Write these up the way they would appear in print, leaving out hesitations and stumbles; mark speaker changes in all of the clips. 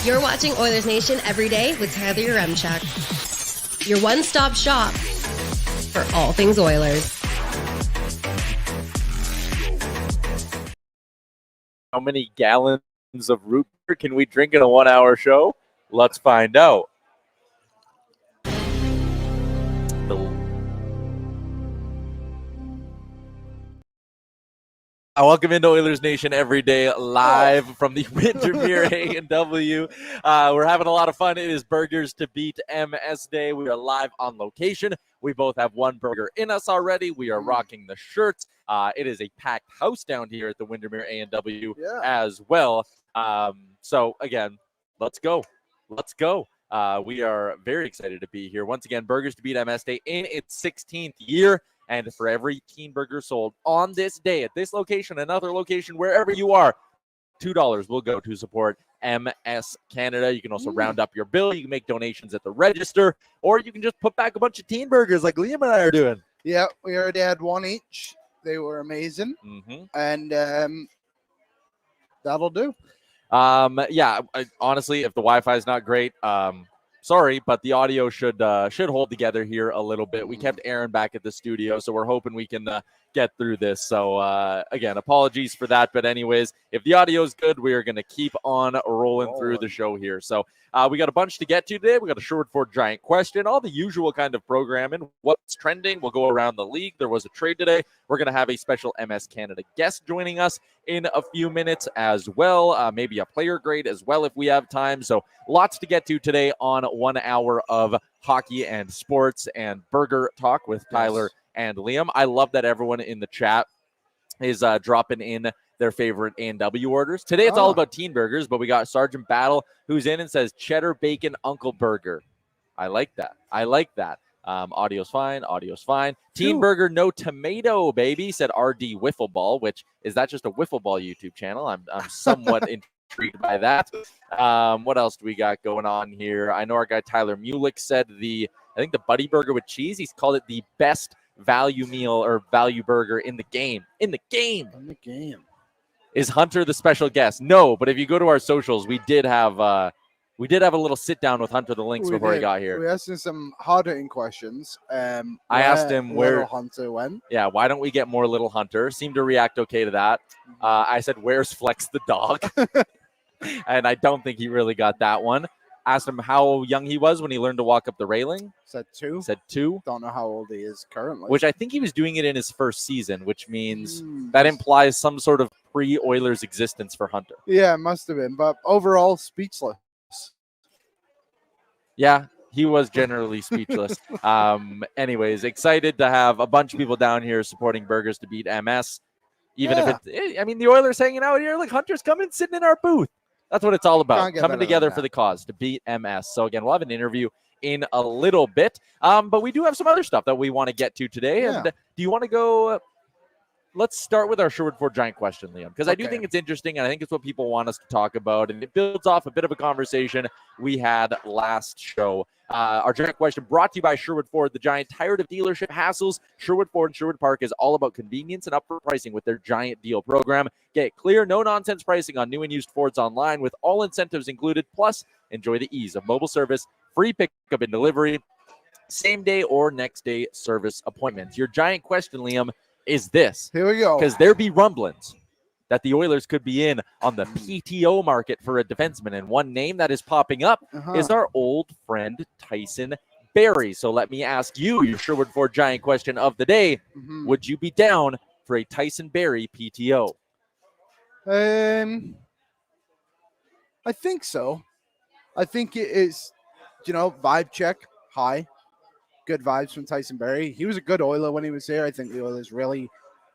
Speaker 1: You're watching Oilers Nation Everyday with Tyler Yaremchuk. Your one-stop shop for all things Oilers.
Speaker 2: How many gallons of root beer can we drink in a 1 hour show? Let's find out. Welcome into Oilers Nation Everyday, live from the Windermere A&W. We're having a lot of fun. It is Burgers to Beat MS Day. We are live on location. We both have one burger in us already. We are rocking the shirts. It is a packed house down here at the Windermere A&W as well. So, again, let's go. Let's go. We are very excited to be here. Once again, Burgers to Beat MS Day in its 16th year. And for every teen burger sold on this day at this location, another location, wherever you are, $2 will go to support MS Canada. You can also round up your bill. You can make donations at the register, or you can just put back a bunch of teen burgers like Liam and I are doing.
Speaker 3: Yeah, we already had one each. They were amazing. And that'll do.
Speaker 2: Honestly, if the Wi-Fi is not great, sorry, but the audio should hold together here a little bit. We kept Aaron back at the studio, so we're hoping we can get through this. So, again, apologies for that. But anyways, if the audio is good, we are going to keep on rolling through the show here. So we got a bunch to get to today. We got a Sherwood Ford Giant question, all the usual kind of programming. What's trending? We'll go around the league. There was a trade today. We're going to have a special MS Canada guest joining us in a few minutes as well. Maybe a player grade as well if we have time. So lots to get to today on 1 hour of hockey and sports and burger talk with Tyler and Liam. I love that everyone in the chat is dropping in their favorite A&W orders. Today it's all about teen burgers, but we got Sergeant Battle who's in and says cheddar bacon Uncle Burger. I like that. Audio's fine. Teen burger, no tomato, baby, said RD Wiffle Ball, which is that just a Wiffle Ball YouTube channel? I'm somewhat intrigued by that. What else do we got going on here? I know our guy Tyler Mulick said I think the Buddy Burger with cheese. He's called it the best value meal or value burger in the game. Is Hunter the special guest? No, but if you go to our socials, we did have a little sit down with Hunter the Lynx before he got here.
Speaker 3: We asked him some hard-hitting questions.
Speaker 2: I asked him where
Speaker 3: Hunter went.
Speaker 2: Yeah, why don't we get more little Hunter? Seemed to react okay to that. I said, "Where's Flex the dog?" And I don't think he really got that one. Asked him how young he was when he learned to walk up the railing.
Speaker 3: Said 2.
Speaker 2: Said 2.
Speaker 3: Don't know how old he is currently.
Speaker 2: Which I think he was doing it in his first season, which means that implies some sort of pre-Oilers existence for Hunter.
Speaker 3: Yeah, it must have been. But overall, speechless.
Speaker 2: Yeah, he was generally speechless. Anyways, excited to have a bunch of people down here supporting Burgers to Beat MS. Even if the Oilers hanging out here, like Hunter's coming, sitting in our booth. That's what it's all about, coming together for the cause to beat MS. So, again, we'll have an interview in a little bit. But we do have some other stuff that we want to get to today. Yeah. And do you want to go let's start with our Sherwood Ford Giant question, Liam, because I do think it's interesting, and I think it's what people want us to talk about, and it builds off a bit of a conversation we had last show. Our Giant question brought to you by Sherwood Ford, the Giant. Tired of dealership hassles? Sherwood Ford and Sherwood Park is all about convenience and upfront pricing with their Giant Deal program. Get clear, no-nonsense pricing on new and used Fords online with all incentives included, plus enjoy the ease of mobile service, free pickup and delivery, same-day or next-day service appointments. Your Giant question, Liam, is this.
Speaker 3: Here we go.
Speaker 2: Because there be rumblings that the Oilers could be in on the PTO market for a defenseman. And one name that is popping up is our old friend Tyson Barrie. So let me ask you your Sherwood Ford Giant question of the day. Would you be down for a Tyson Barrie PTO?
Speaker 3: I think so. I think it is, vibe check, high. Good vibes from Tyson Barrie. He was a good Oiler when he was here. I think the Oilers really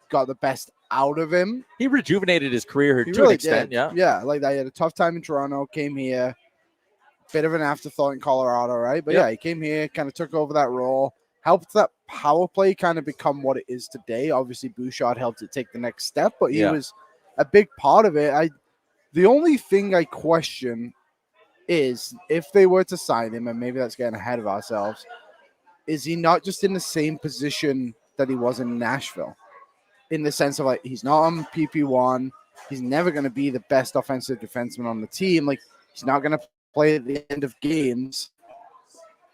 Speaker 3: got the best out of him.
Speaker 2: He rejuvenated his career to an extent,
Speaker 3: Yeah, like that. He had a tough time in Toronto, came here, bit of an afterthought in Colorado, right? But he came here, kind of took over that role, helped that power play kind of become what it is today. Obviously, Bouchard helped it take the next step, but he was a big part of it. The only thing I question is if they were to sign him, and maybe that's getting ahead of ourselves, is he not just in the same position that he was in Nashville? In the sense of, he's not on PP1. He's never going to be the best offensive defenseman on the team. He's not going to play at the end of games,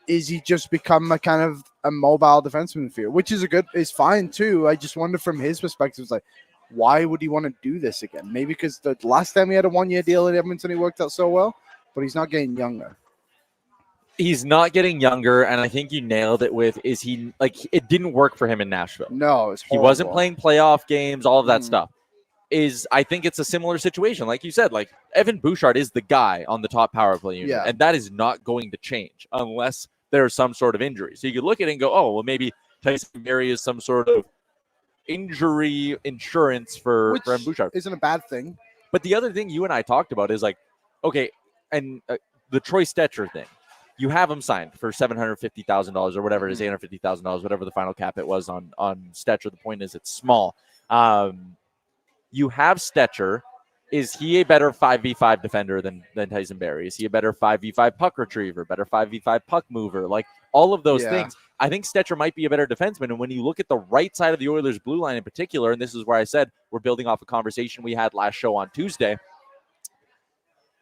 Speaker 3: is he just become a kind of a mobile defenseman field, which is fine too. I just wonder from his perspective, it's like, why would he want to do this again? Maybe because the last time he had a 1-year deal at Edmonton, he worked out so well, but he's not getting younger.
Speaker 2: He's not getting younger, and I think you nailed it with, is he, like, it didn't work for him in Nashville.
Speaker 3: No,
Speaker 2: he wasn't playing playoff games, all of that stuff. I think it's a similar situation. Like you said, like, Evan Bouchard is the guy on the top power play unit, and that is not going to change unless there's some sort of injury. So you could look at it and go, oh, well, maybe Tyson Barrie is some sort of injury insurance for Evan Bouchard.
Speaker 3: Isn't a bad thing.
Speaker 2: But the other thing you and I talked about is, like, okay, and the Troy Stetcher thing. You have him signed for $750,000 or whatever it is, $850,000, whatever the final cap it was on Stetcher. The point is, it's small. You have Stetcher. Is he a better 5v5 defender than Tyson Barrie? Is he a better 5v5 puck retriever, better 5v5 puck mover? Like, all of those things. I think Stetcher might be a better defenseman. And when you look at the right side of the Oilers' blue line in particular, and this is where I said we're building off a conversation we had last show on Tuesday,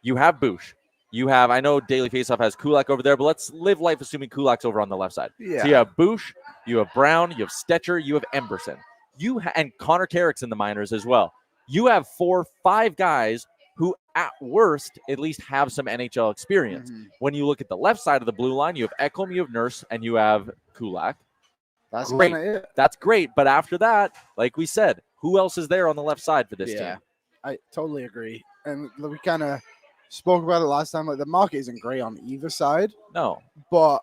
Speaker 2: you have Bouch. You have, I know Daily Faceoff has Kulak over there, but let's live life assuming Kulak's over on the left side.
Speaker 3: Yeah.
Speaker 2: So you have Bouch, you have Brown, you have Stetcher, you have Emberson. And Connor Carrick's in the minors as well. You have 4-5 guys who, at worst, at least have some NHL experience. When you look at the left side of the blue line, you have Ekholm, you have Nurse, and you have Kulak.
Speaker 3: That's
Speaker 2: great.
Speaker 3: It.
Speaker 2: That's great. But after that, like we said, who else is there on the left side for this team?
Speaker 3: I totally agree. And we kind of spoke about it last time. Like, the market isn't great on either side.
Speaker 2: No.
Speaker 3: But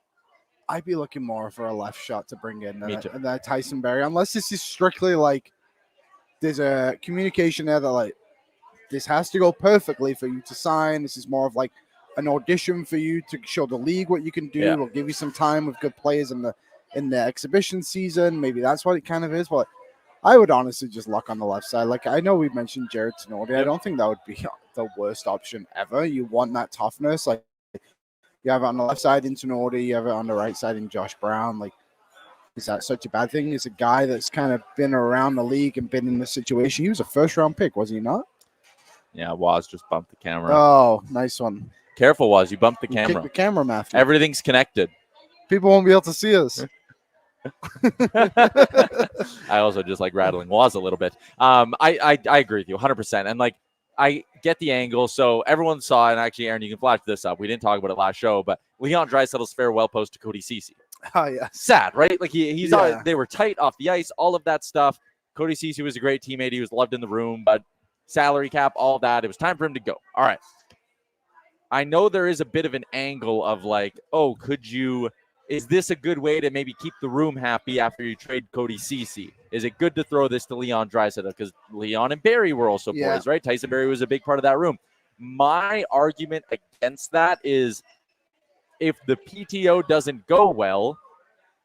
Speaker 3: I'd be looking more for a left shot to bring in than Tyson Barrie. Unless this is strictly like there's a communication there that, like, this has to go perfectly for you to sign. This is more of like an audition for you to show the league what you can do. We'll give you some time with good players in the exhibition season. Maybe that's what it kind of is. But I would honestly just look on the left side. Like, I know we mentioned Jared Tenori. I don't think that would be the worst option ever. You want that toughness. Like, you have it on the left side in Tenori. You have it on the right side in Josh Brown. Like, is that such a bad thing? It's a guy that's kind of been around the league and been in this situation. He was a first-round pick, was he not?
Speaker 2: Yeah, Waz just bumped the camera.
Speaker 3: Oh, nice one.
Speaker 2: Careful, Waz. You bumped the camera.
Speaker 3: Kick the camera, Matthew.
Speaker 2: Everything's connected.
Speaker 3: People won't be able to see us.
Speaker 2: I also just like rattling Waz a little bit. I agree with you 100%. And, like, I get the angle. So everyone saw, and actually, Aaron, you can flash this up. We didn't talk about it last show, but Leon Draisaitl's farewell post to Cody Ceci.
Speaker 3: Oh, yeah.
Speaker 2: Sad, right? Like, they were tight off the ice, all of that stuff. Cody Ceci was a great teammate. He was loved in the room, but salary cap, all that. It was time for him to go. All right. I know there is a bit of an angle of, like, oh, is this a good way to maybe keep the room happy after you trade Cody Ceci? Is it good to throw this to Leon Draisaitl? Because Leon and Barrie were also boys, right? Tyson Barrie was a big part of that room. My argument against that is if the PTO doesn't go well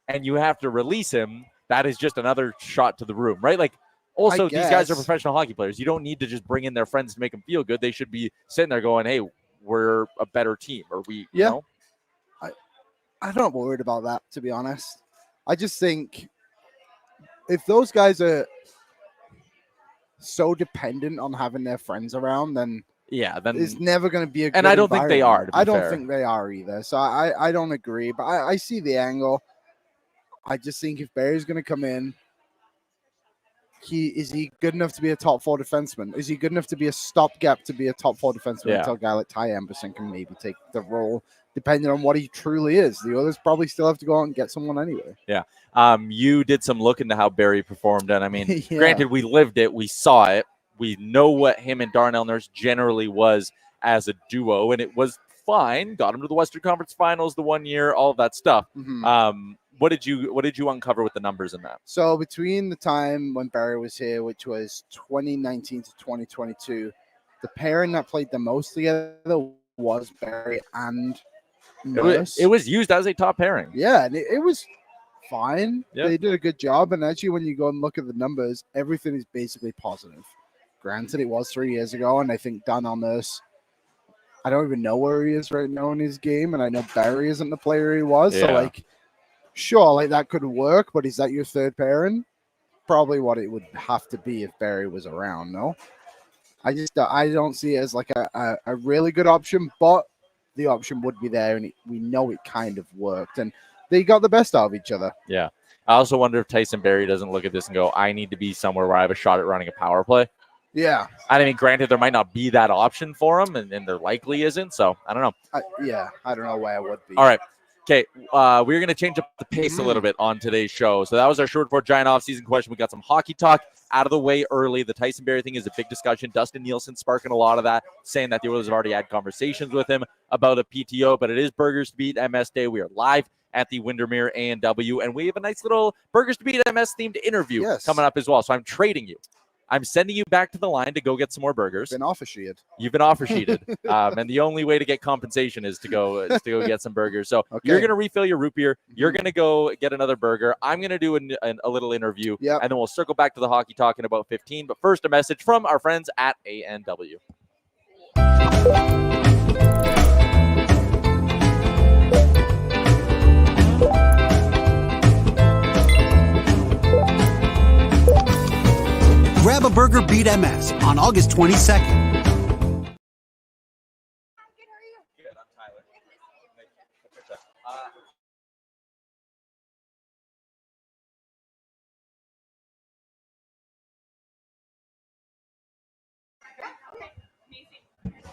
Speaker 2: and you have to release him, that is just another shot to the room, right? Like, also, these guys are professional hockey players. You don't need to just bring in their friends to make them feel good. They should be sitting there going, hey, we're a better team. Or you know?
Speaker 3: I'm not worried about that, to be honest. I just think if those guys are so dependent on having their friends around, then it's never going to be a good
Speaker 2: And I don't think they are, to be
Speaker 3: I don't
Speaker 2: fair.
Speaker 3: think they are either. So I don't agree, but I see the angle. I just think if Barry's going to come in, is he good enough to be a top 4 defenseman? Is he good enough to be a stopgap to be a top 4 defenseman until a guy like Ty Emberson can maybe take the role, depending on what he truly is? The others probably still have to go out and get someone anyway.
Speaker 2: Yeah. You did some look into how Barrie performed, and I mean, granted, we lived it, we saw it, we know what him and Darnell Nurse generally was as a duo, and it was fine. Got him to the Western Conference Finals the 1 year, all of that stuff. What did you uncover with the numbers in that?
Speaker 3: So between the time when Barrie was here, which was 2019 to 2022, the pairing that played the most together was Barrie and Nurse.
Speaker 2: It was used as a top pairing.
Speaker 3: Yeah, and it was fine.
Speaker 2: Yep.
Speaker 3: They did a good job. And actually, when you go and look at the numbers, everything is basically positive. Granted, it was 3 years ago, and I think Darnell Nurse, I don't even know where he is right now in his game, and I know Barrie isn't the player he was.
Speaker 2: Yeah.
Speaker 3: So, like, sure, like, that could work, but is that your third pairing? Probably what it would have to be if Barrie was around, no? I don't see it as, like, a really good option, but the option would be there, and we know it kind of worked, and they got the best out of each other.
Speaker 2: Yeah. I also wonder if Tyson Barrie doesn't look at this and go, I need to be somewhere where I have a shot at running a power play.
Speaker 3: Yeah.
Speaker 2: I mean, granted, there might not be that option for him, and there likely isn't. So I don't know.
Speaker 3: I don't know where I would be.
Speaker 2: All right. Okay. We're going to change up the pace a little bit on today's show. So that was our Sherwood Ford Giant offseason question. We got some hockey talk out of the way early. The Tyson Barrie thing is a big discussion. Dustin Nielsen sparking a lot of that, saying that the Oilers have already had conversations with him about a PTO, but it is Burgers to Beat MS Day. We are live at the Windermere A&W, and we have a nice little Burgers to Beat MS themed interview coming up as well. So I'm trading you. I'm sending you back to the line to go get some more burgers.
Speaker 3: Been offer sheeted.
Speaker 2: You've been offer sheeted, and the only way to get compensation is to go get some burgers. So you're going to refill your root beer. You're going to go get another burger. I'm going to do a little interview, and then we'll circle back to the hockey talk in about 15. But first, a message from our friends at A&W.
Speaker 4: Grab a burger, beat MS on August 22nd.
Speaker 2: Good, I'm Tyler. Patricia.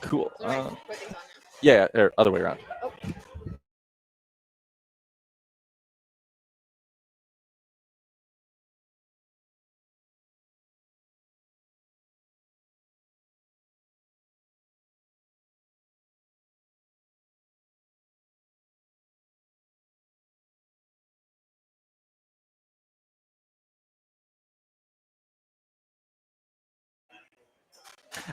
Speaker 2: Cool. Yeah, or other way around.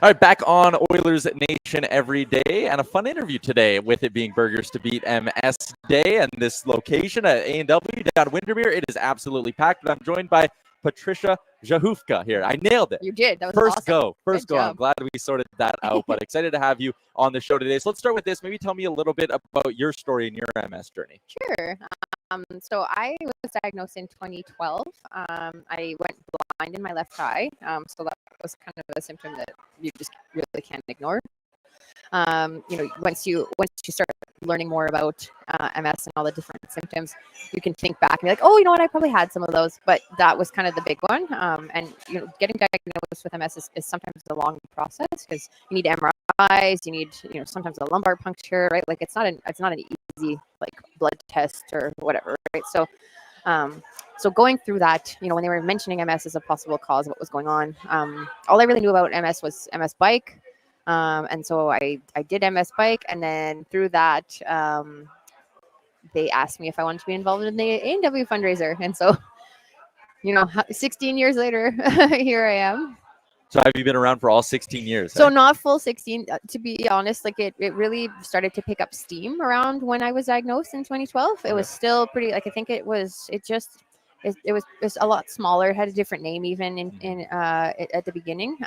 Speaker 2: All right, back on Oilers Nation every day, and a fun interview today with it being Burgers to Beat MS Day, and this location at A&W down Windermere. It is absolutely packed, but I'm joined by Patricia Jahova here. I nailed it.
Speaker 5: You did. That was
Speaker 2: First
Speaker 5: awesome.
Speaker 2: First go. I'm glad we sorted that out, but excited to have you on the show today. So let's start with this. Maybe tell me a little bit about your story and your MS journey.
Speaker 5: Sure. So I was diagnosed in 2012. I went blind in my left eye. So that was kind of a symptom that you just really can't ignore. Once you start learning more about MS and all the different symptoms, you can think back and be like, oh, you know what, I probably had some of those, but that was kind of the big one. And getting diagnosed with MS is sometimes a long process because you need MRIs, you need sometimes a lumbar puncture, right? Like it's not an easy like blood test or whatever, right? So going through that, when they were mentioning MS as a possible cause of what was going on, all I really knew about MS was MS bike. And so I did MS bike, and then through that, they asked me if I wanted to be involved in the A&W fundraiser. And so, 16 years later, here I am.
Speaker 2: So have you been around for all 16 years?
Speaker 5: So not full 16, to be honest. Like it really started to pick up steam around when I was diagnosed in 2012. It was still pretty, like I think it was a lot smaller. It had a different name even at the beginning.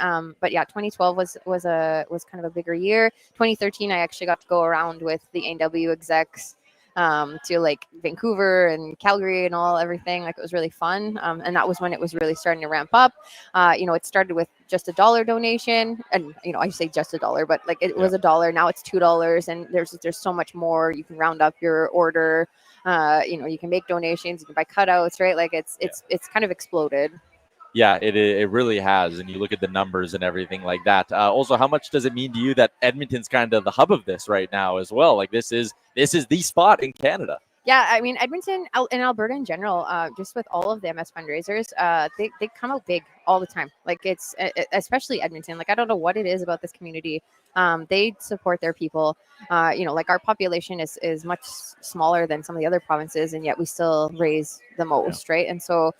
Speaker 5: But yeah, 2012 was kind of a bigger year. 2013, I actually got to go around with the A&W execs to like Vancouver and Calgary and everything. Like it was really fun. And that was when it was really starting to ramp up. It started with just $1 donation, and I say just $1, but like it was $1. Now it's $2, and there's so much more. You can round up your order. You can make donations, you can buy cutouts, right? Like it's kind of exploded.
Speaker 2: Yeah, it really has. And you look at the numbers and everything like that. Also, how much does it mean to you that Edmonton's kind of the hub of this right now as well? Like this is the spot in Canada.
Speaker 5: Yeah, I mean, Edmonton and Alberta in general, just with all of the MS fundraisers, they come out big all the time. Like it's especially Edmonton. Like I don't know what it is about this community. They support their people. Like our population is much smaller than some of the other provinces, and yet we still raise the most, right? And so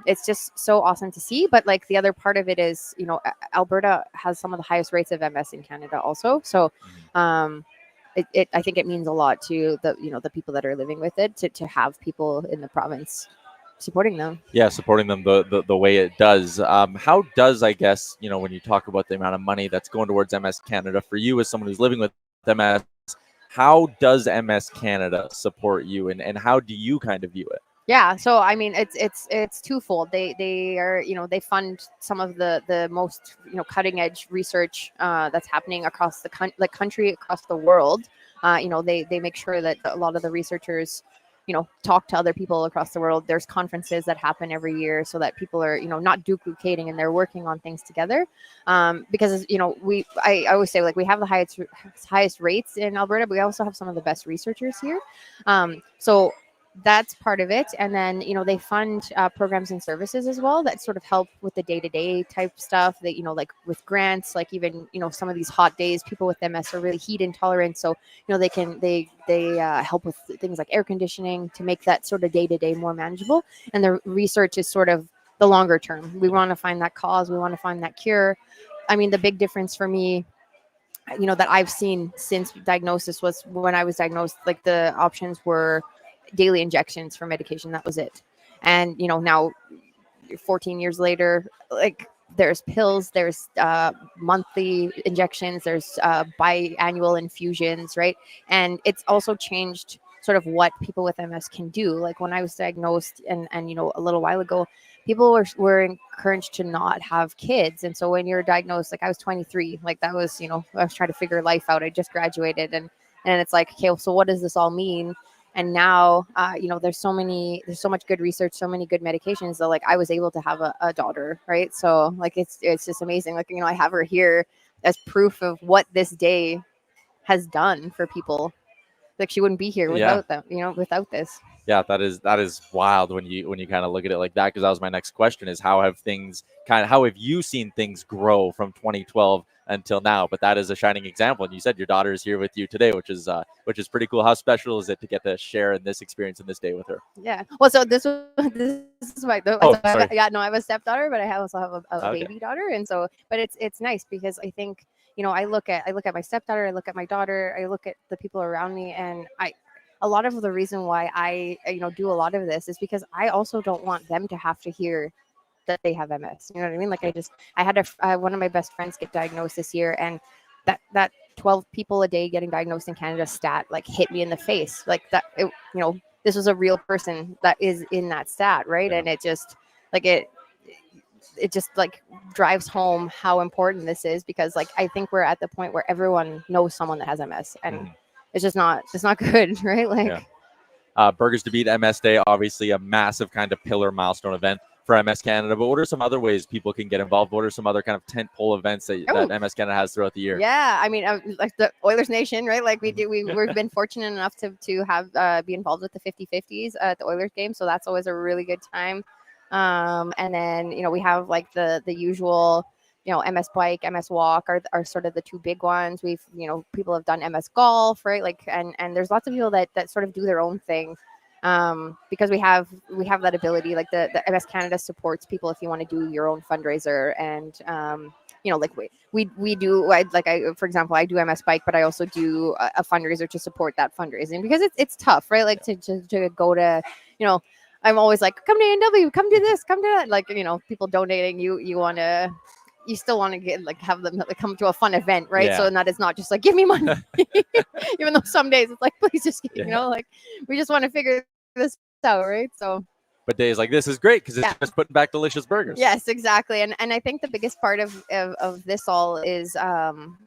Speaker 5: it's just so awesome to see. But like the other part of it is, Alberta has some of the highest rates of MS in Canada also. So I think it means a lot to the people that are living with it to have people in the province supporting them. Yeah,
Speaker 2: supporting them the way it does. How does, I guess, when you talk about the amount of money that's going towards MS Canada for you as someone who's living with MS, how does MS Canada support you, and how do you kind of view it?
Speaker 5: Yeah, so I mean, it's twofold. They are, they fund some of the most cutting edge research that's happening across the country, across the world. They make sure that a lot of the researchers talk to other people across the world. There's conferences that happen every year so that people are, not duplicating and they're working on things together. Because, I always say, like, we have the highest rates in Alberta, but we also have some of the best researchers here. So that's part of it. And then, they fund programs and services as well that sort of help with the day-to-day type stuff that, like with grants, like even, some of these hot days, people with MS are really heat intolerant. So, they help with things like air conditioning to make that sort of day-to-day more manageable. And the research is sort of the longer term. We want to find that cause. We want to find that cure. I mean, the big difference for me, that I've seen since diagnosis was when I was diagnosed, like the options were daily injections for medication. That was it. And, now 14 years later, like there's pills, there's monthly injections, there's biannual infusions, right? And it's also changed sort of what people with MS can do. Like when I was diagnosed and a little while ago, people were encouraged to not have kids. And so when you're diagnosed, like I was 23, like that was, I was trying to figure life out. I just graduated and it's like, okay, well, so what does this all mean? And now, there's so much good research, so many good medications that like I was able to have a daughter, right? So like it's just amazing. Like, I have her here as proof of what this day has done for people. Like she wouldn't be here without them, without this.
Speaker 2: Yeah, that is wild when you kind of look at it like that, because that was my next question, is how have you seen things grow from 2012 until now? But that is a shining example, and you said your daughter is here with you today, which is pretty cool. How special is it to get to share in this experience in this day with her?
Speaker 5: Yeah. Well, so this is my
Speaker 2: sorry.
Speaker 5: I have a stepdaughter, but I also have a baby daughter, and so but it's nice because I think I look at my stepdaughter, I look at my daughter, I look at the people around me, and a lot of the reason why I do a lot of this is because I also don't want them to have to hear that they have MS. You know what I mean? Like I had one of my best friends get diagnosed this year, and that 12 people a day getting diagnosed in Canada stat like hit me in the face. Like that, this was a real person that is in that stat, right? Yeah. And it just like it just like drives home how important this is, because like I think we're at the point where everyone knows someone that has MS, and it's not good, right? Like
Speaker 2: Burgers to Beat MS Day, obviously a massive kind of pillar milestone event for MS Canada. But what are some other ways people can get involved? What are some other kind of tentpole events that MS Canada has throughout the year?
Speaker 5: Yeah, I mean, like the Oilers Nation, right? Like we've been fortunate enough to have be involved with the 50-50s at the Oilers game, so that's always a really good time. And then we have like the usual MS Bike, MS Walk are sort of the two big ones. We've people have done MS Golf, right? Like and there's lots of people that sort of do their own thing. Because we have that ability, like the MS Canada supports people if you want to do your own fundraiser, and like we do, for example, I do MS Bike, but I also do a fundraiser to support that fundraising, because it's tough, right? Like to go to, I'm always like, come to A&W, come do this, come to that, like people donating, you still want to get have them come to a fun event, right? Yeah. So that it's not just like, give me money, even though some days it's like, please just like we just want to figure this out, right? So
Speaker 2: but days like this is great because it's just putting back delicious burgers.
Speaker 5: Yes, exactly. And I think the biggest part of this all is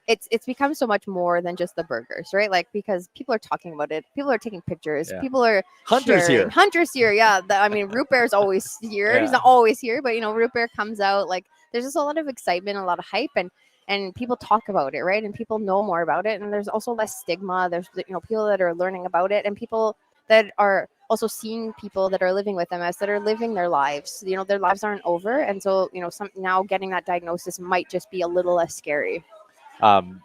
Speaker 5: it's become so much more than just the burgers, right? Like, because people are talking about it, people are taking pictures, people are
Speaker 2: Hunters
Speaker 5: here. Yeah. I mean, Root Bear's always here. Yeah. He's not always here, but Root Bear comes out. Like, there's just a lot of excitement, a lot of hype, and people talk about it, right? And people know more about it. And there's also less stigma. There's people that are learning about it, and people that are also seeing people that are living with MS that are living their lives. Their lives aren't over. And so, now getting that diagnosis might just be a little less scary.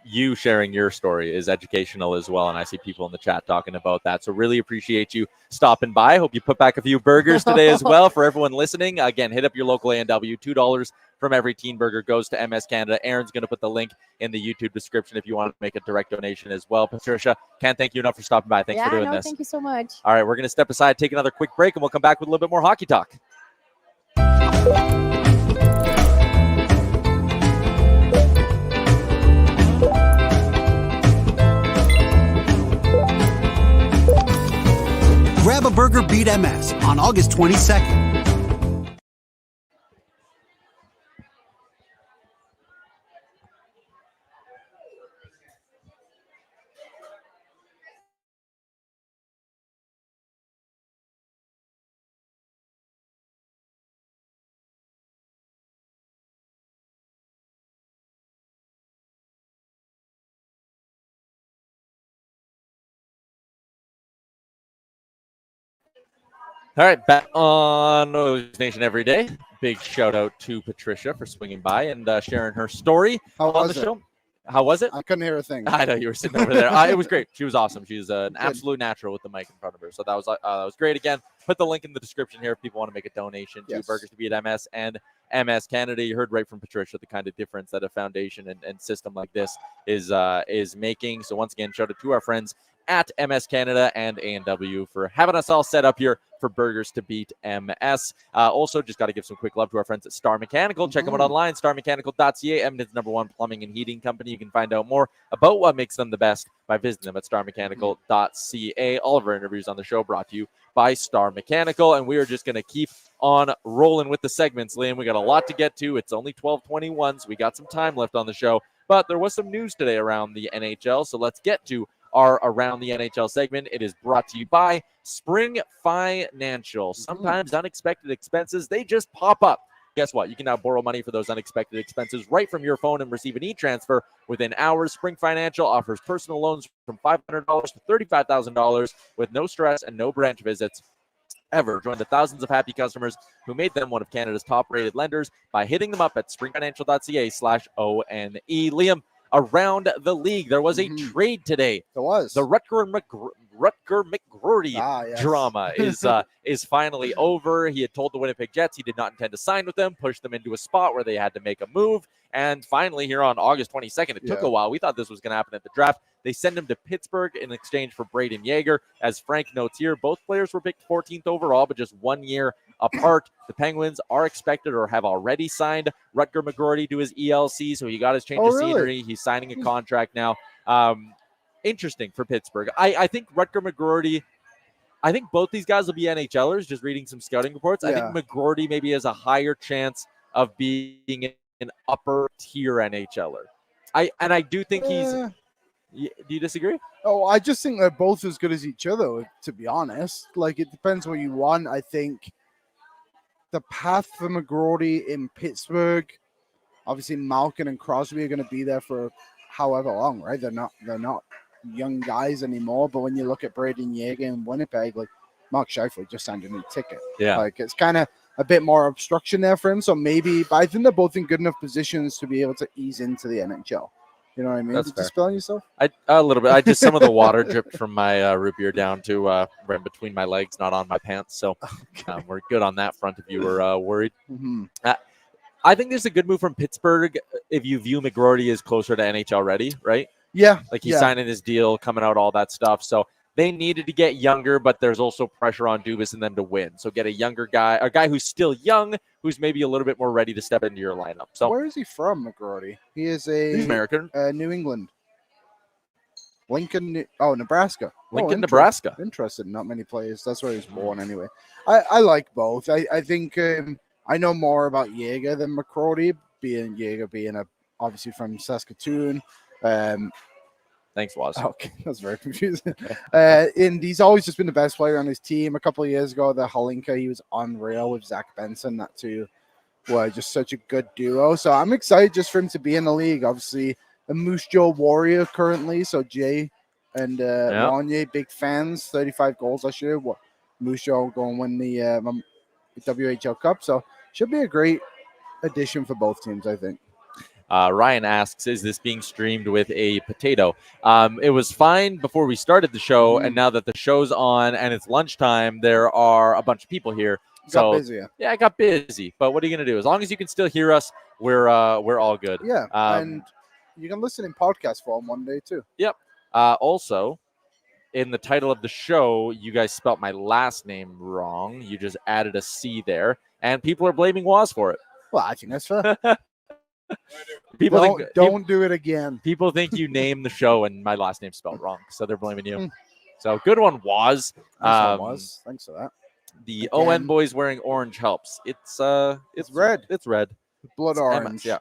Speaker 2: You sharing your story is educational as well, and I see people in the chat talking about that. So really appreciate you stopping by. Hope you put back a few burgers today as well. For everyone listening, again, hit up your local A&W. $2 from every teen burger goes to MS Canada. Aaron's going to put the link in the YouTube description if you want to make a direct donation as well. Patricia, can't thank you enough for stopping by. Thanks for doing this.
Speaker 5: Thank you so much.
Speaker 2: All right, we're going to step aside, take another quick break, and we'll come back with a little bit more hockey talk.
Speaker 4: Grab a Burger Beat MS on August 22nd.
Speaker 2: All right, back on Oilersnation Everyday. Big shout out to Patricia for swinging by and sharing her story on the show. How was it?
Speaker 3: I couldn't hear a thing.
Speaker 2: I know you were sitting over there. It was great. She was awesome. She's an absolute natural with the mic in front of her. So that was great. Again, put the link in the description here if people want to make a donation to Burgers to Beat MS and MS Canada. You heard right from Patricia the kind of difference that a foundation and system like this is making. So once again, shout out to our friends at MS Canada and A&W for having us all set up here for Burgers to Beat MS. Also, just got to give some quick love to our friends at Star Mechanical. Check them out online, starmechanical.ca, Edmonton's #1 plumbing and heating company. You can find out more about what makes them the best by visiting them at starmechanical.ca. All of our interviews on the show brought to you by Star Mechanical, and we are just going to keep on rolling with the segments, Liam. We got a lot to get to. It's only 12:21, so we got some time left on the show, but there was some news today around the NHL, so let's get to our Around the NHL segment. It is brought to you by Spring Financial. Sometimes unexpected expenses, they just pop up. Guess what? You can now borrow money for those unexpected expenses right from your phone and receive an e-transfer within hours. Spring Financial offers personal loans from $500 to $35,000 with no stress and no branch visits ever. Join the thousands of happy customers who made them one of Canada's top-rated lenders by hitting them up at springfinancial.ca/ONE. Liam, around the league, there was a trade today.
Speaker 3: There was.
Speaker 2: The Rutger McGroarty drama is finally over. He had told the Winnipeg Jets he did not intend to sign with them, pushed them into a spot where they had to make a move. And finally, here on August 22nd, it took a while. We thought this was going to happen at the draft. They send him to Pittsburgh in exchange for Braden Yeager. As Frank notes here, both players were picked 14th overall, but just 1 year apart. The Penguins are expected or have already signed Rutger McGroarty to his ELC, so he got his change of scenery. He's signing a contract now. Interesting for Pittsburgh. I think Rutger McGroarty, I think both these guys will be NHLers, just reading some scouting reports. I think McGroarty maybe has a higher chance of being an upper tier NHLer. I do think he's. Do you disagree?
Speaker 3: Oh, I just think they're both as good as each other, to be honest. Like, it depends what you want. I think the path for McGroarty in Pittsburgh, obviously Malkin and Crosby are going to be there for however long, right? They're not young guys anymore. But when you look at Braden Yeager in Winnipeg, like, Mark Scheifele just signed a new ticket.
Speaker 2: Yeah.
Speaker 3: Like, it's kind of a bit more obstruction there for him. So maybe, but I think they're both in good enough positions to be able to ease into the NHL. You know what I mean?
Speaker 2: That's
Speaker 3: Did
Speaker 2: fair.
Speaker 3: you spill on yourself?
Speaker 2: A little bit. I just some of the water dripped from my root beer down to right between my legs, not on my pants. So we're good on that front if you were worried. I think there's a good move from Pittsburgh if you view McGroarty as closer to NHL ready, right?
Speaker 3: Yeah.
Speaker 2: Like he's signing his deal, coming out, all that stuff. So they needed to get younger, but there's also pressure on Dubas and them to win. So get a younger guy, a guy who's still young, who's maybe a little bit more ready to step into your lineup. So
Speaker 3: where is he from, McGroarty? He's
Speaker 2: American.
Speaker 3: New England. Nebraska.
Speaker 2: Nebraska.
Speaker 3: Interesting. Not many players. That's where he was born anyway. I like both. I think I know more about Yeager than McGroarty, being obviously from Saskatoon.
Speaker 2: Thanks, Waz.
Speaker 3: Okay, that's very confusing. And he's always just been the best player on his team. A couple of years ago, the Holinka, he was unreal with Zach Benson. That two were just such a good duo. So I'm excited just for him to be in the league. Obviously, a Moose Jaw Warrior currently. So Jay and Wanye, big fans. 35 goals last year. Moose Jaw going to win the WHL Cup. So should be a great addition for both teams, I think.
Speaker 2: Ryan asks, is this being streamed with a potato? It was fine before we started the show, and now that the show's on and it's lunchtime, there are a bunch of people here.
Speaker 3: Got busy.
Speaker 2: Yeah, I got busy. But what are you going to do? As long as you can still hear us, we're all good.
Speaker 3: Yeah, and you can listen in podcast form one day too.
Speaker 2: Yep. Also, in the title of the show, you guys spelt my last name wrong. You just added a C there, and people are blaming Waz for it.
Speaker 3: Well, I think that's fair.
Speaker 2: People
Speaker 3: don't do it again.
Speaker 2: People think you named the show and my last name's spelled wrong, so they're blaming you. So good one, Waz.
Speaker 3: Thanks for that.
Speaker 2: The ON boys wearing orange helps. It's
Speaker 3: red.
Speaker 2: It's red.
Speaker 3: Blood orange.
Speaker 2: MS, yeah.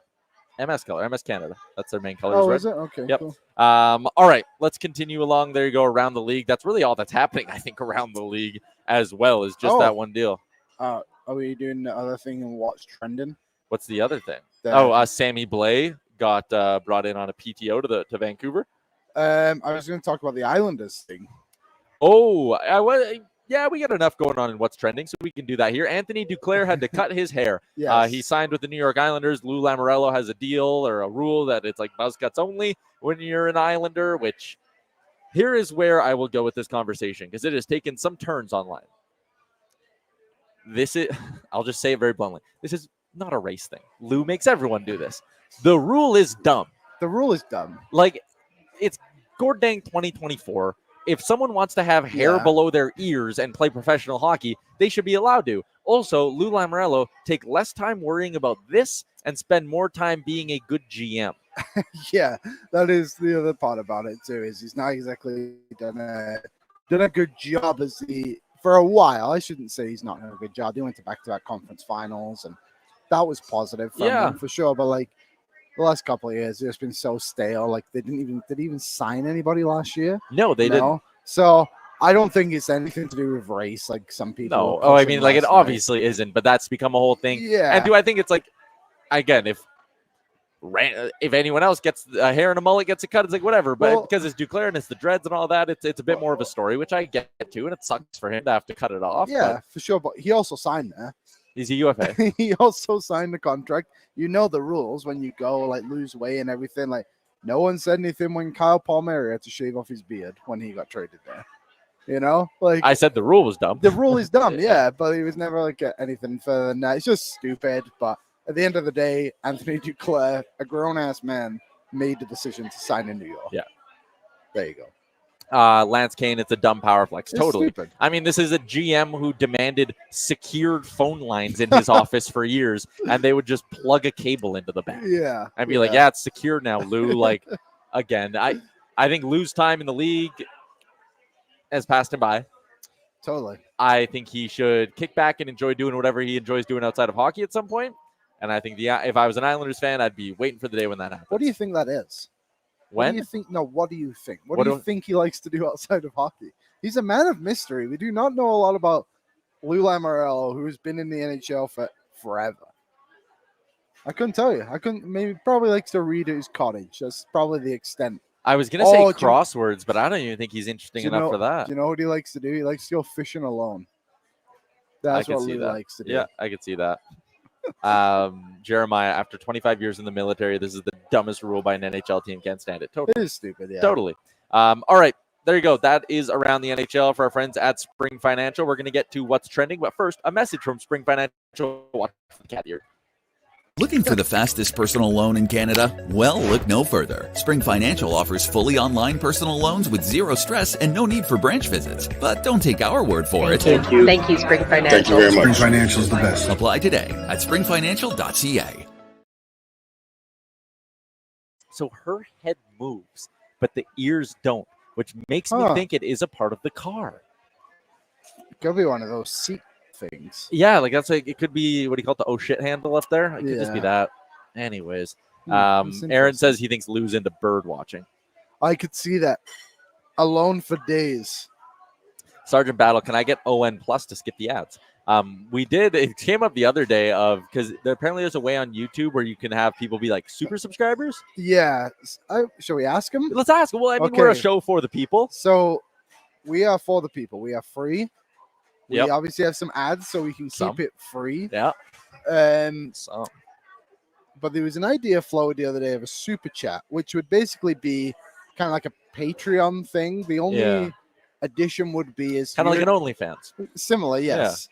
Speaker 2: MS color. MS Canada. That's their main color.
Speaker 3: Oh,
Speaker 2: red.
Speaker 3: Is it? Okay.
Speaker 2: Yep.
Speaker 3: Cool.
Speaker 2: All right. Let's continue along. There you go. Around the league. That's really all that's happening, I think, around the league as well, is just that one deal.
Speaker 3: Are we doing the other thing and what's trending?
Speaker 2: What's the other thing? Sammy Blais got brought in on a PTO to Vancouver.
Speaker 3: I was going to talk about the Islanders thing.
Speaker 2: Oh, yeah, we got enough going on in what's trending, so we can do that here. Anthony Duclair had to cut his hair.
Speaker 3: Yes.
Speaker 2: He signed with the New York Islanders. Lou Lamoriello has a deal or a rule that it's like buzz cuts only when you're an Islander, which here is where I will go with this conversation because it has taken some turns online. This is, I'll just say it very bluntly, this is not a race thing. Lou makes everyone do this. The rule is dumb.
Speaker 3: The rule is dumb.
Speaker 2: Like, it's Gordang 2024. If someone wants to have hair below their ears and play professional hockey, they should be allowed to. Also, Lou Lamoriello take less time worrying about this and spend more time being a good GM.
Speaker 3: Yeah, that is the other part about it too. Is he's not exactly done a good job for a while. I shouldn't say he's not done a good job. They went to back-to-back conference finals, and that was positive for him for sure. But like the last couple of years, it's been so stale. Like did he even sign anybody last year?
Speaker 2: No, they didn't.
Speaker 3: So I don't think it's anything to do with race, like some people.
Speaker 2: No, I mean, like it obviously isn't, but that's become a whole thing.
Speaker 3: Yeah.
Speaker 2: And do I think it's like, again, if anyone else gets a hair and a mullet gets a cut, it's like whatever. But because it's Duclair and it's the dreads and all that, it's a bit more of a story, which I get to, and it sucks for him to have to cut it off.
Speaker 3: Yeah, for sure. But he also signed there.
Speaker 2: He's a UFA.
Speaker 3: He also signed the contract. You know the rules when you go like lose weight and everything. Like no one said anything when Kyle Palmieri had to shave off his beard when he got traded there. You know, like
Speaker 2: I said, the rule was dumb.
Speaker 3: The rule is dumb, yeah, but he was never like anything further than that. It's just stupid. But at the end of the day, Anthony Duclair, a grown-ass man, made the decision to sign in New York.
Speaker 2: Yeah.
Speaker 3: There you go.
Speaker 2: Lance Kane, it's a dumb power flex.
Speaker 3: It's
Speaker 2: totally.
Speaker 3: stupid.
Speaker 2: I mean, this is a GM who demanded secured phone lines in his office for years, and they would just plug a cable into the back.
Speaker 3: Yeah.
Speaker 2: And be like, yeah, it's secure now, Lou. Like, again, I think Lou's time in the league has passed him by.
Speaker 3: Totally.
Speaker 2: I think he should kick back and enjoy doing whatever he enjoys doing outside of hockey at some point. And I think if I was an Islanders fan, I'd be waiting for the day when that happens.
Speaker 3: What do you think that is?
Speaker 2: When?
Speaker 3: What do you think? No, what do you think? What do you think he likes to do outside of hockey? He's a man of mystery. We do not know a lot about Lou Lamoriello, who's been in the NHL for forever. I couldn't tell you. Maybe probably likes to read at his cottage. That's probably the extent.
Speaker 2: I was going to say crosswords, but I don't even think he's interesting enough for that.
Speaker 3: Do you know what he likes to do? He likes to go fishing alone. That's what Lou likes to do.
Speaker 2: Yeah, I could see that. Jeremiah, after 25 years in the military, this is the dumbest rule by an NHL team. Can't stand it. Totally.
Speaker 3: It is stupid, yeah.
Speaker 2: Totally. All right. There you go. That is around the NHL for our friends at Spring Financial. We're going to get to what's trending, but first, a message from Spring Financial. Watch the cat here.
Speaker 6: Looking for the fastest personal loan in Canada? Well, look no further. Spring Financial offers fully online personal loans with zero stress and no need for branch visits. But don't take our word for it.
Speaker 7: Thank you. Thank you, Spring Financial.
Speaker 8: Thank you very much.
Speaker 4: Spring Financial is the best.
Speaker 6: Apply today at springfinancial.ca.
Speaker 2: So her head moves, but the ears don't, which makes me think it is a part of the car.
Speaker 3: It could be one of those seat things.
Speaker 2: Yeah, like that's like it could be what do you call it, the oh shit handle up there? It could just be that. Anyways, Aaron says he thinks Lou's into bird watching.
Speaker 3: I could see that. Alone for days.
Speaker 2: Sergeant Battle, can I get ON Plus to skip the ads? We did. It came up the other day because apparently there's a way on YouTube where you can have people be like super subscribers.
Speaker 3: Yeah. Shall we ask him?
Speaker 2: Let's ask him. Well, I mean, we're a show for the people.
Speaker 3: So we are for the people. We are free. We
Speaker 2: Yep.
Speaker 3: obviously have some ads, so we can keep it free.
Speaker 2: Yeah.
Speaker 3: But there was an idea floated the other day of a super chat, which would basically be kind of like a Patreon thing. The only addition would be is
Speaker 2: kind of like an OnlyFans.
Speaker 3: Similar, yes.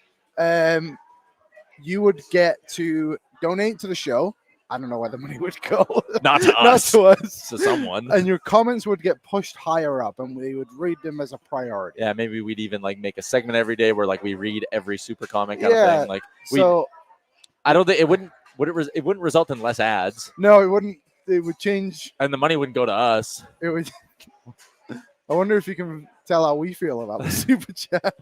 Speaker 3: You would get to donate to the show. I don't know where the money would go.
Speaker 2: Not to us.
Speaker 3: Not to us.
Speaker 2: To someone.
Speaker 3: And your comments would get pushed higher up, and we would read them as a priority.
Speaker 2: Yeah, maybe we'd even like make a segment every day where like we read every super comment kind of thing. Like I don't think it wouldn't. It wouldn't result in less ads.
Speaker 3: No, it wouldn't. It would change,
Speaker 2: and the money wouldn't go to us.
Speaker 3: It would. I wonder if you can tell how we feel about the super chat.